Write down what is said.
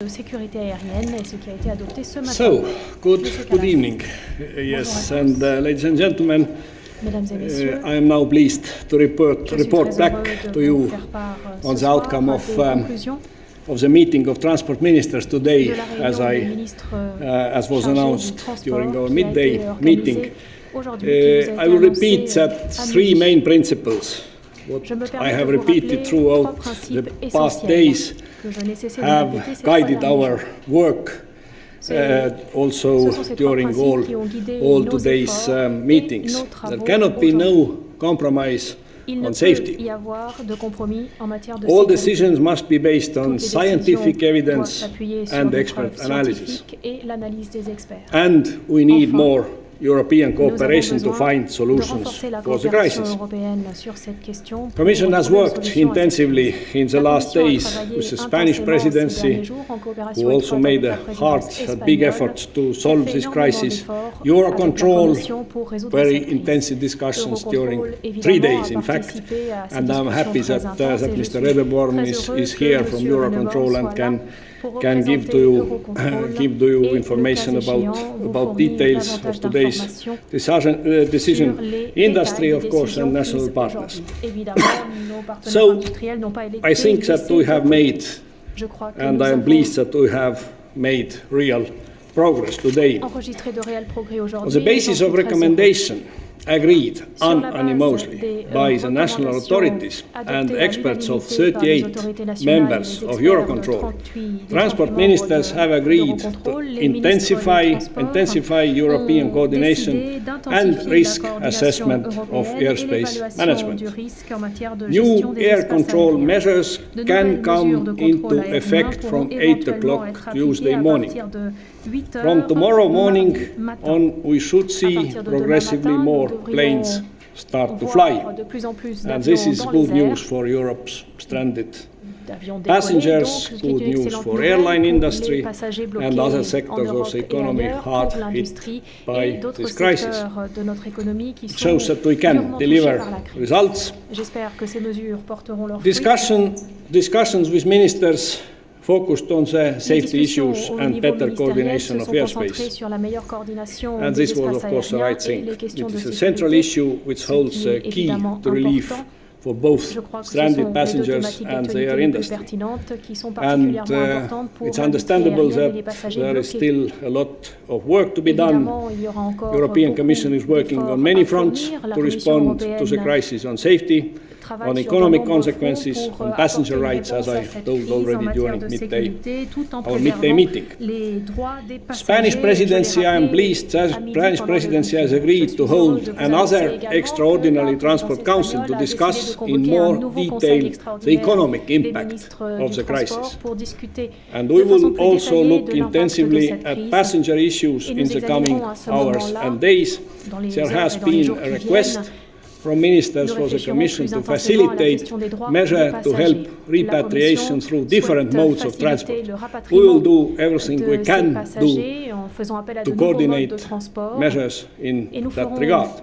de sécurité aérienne et ce qui a été adopté ce matin. So, good evening. Yes, and ladies and gentlemen, Mesdames et messieurs, I am now pleased to report back to you on the outcome of the meeting of transport ministers today, as was announced during our midday meeting. I will repeat that three main principles, what I have repeated throughout the past days, have guided our work also during all today's meetings. There cannot be no compromise on safety. All decisions must be based on scientific evidence and expert analysis. And we need more European cooperation to find solutions for the crisis. The Commission has worked intensively in the last days with the Spanish presidency, who also made a hard and big effort to solve this crisis. Eurocontrol, very intensive discussions during 3 days, in fact, and I'm happy that Mr. Redeborn is here from Eurocontrol and can give to you information about details of today's decision. Industry, of course, and national partners. So, I think that we have made, and I am pleased that we have made real progress today. On the basis of recommendation agreed unanimously by the national authorities and experts of 38 members of Eurocontrol, transport ministers have agreed to intensify European coordination and risk assessment of airspace management. New air control measures can come into effect from 8 o'clock Tuesday morning. From tomorrow morning on, we should see progressively more planes start to fly. And this is good news for Europe's stranded passengers, good news for airline industry and other sectors of the economy hard hit by this crisis. It shows that we can deliver results. Discussions with ministers focused on the safety issues and better coordination of airspace. And this was, of course, the right thing. It is a central issue which holds the key to relief for both stranded passengers and the air industry. And it's understandable that there is still a lot of work to be done. The European Commission is working on many fronts to respond to the crisis on safety, on economic consequences, on passenger rights, as I told already during our midday meeting. Spanish presidency, I am pleased that Spanish presidency has agreed to hold another extraordinary transport council to discuss in more detail the economic impact of the crisis. And we will also look intensively at passenger issues in the coming hours and days. There has been a request from ministers for the Commission to facilitate measures to help repatriation through different modes of transport. We will do everything we can do to coordinate measures in that regard.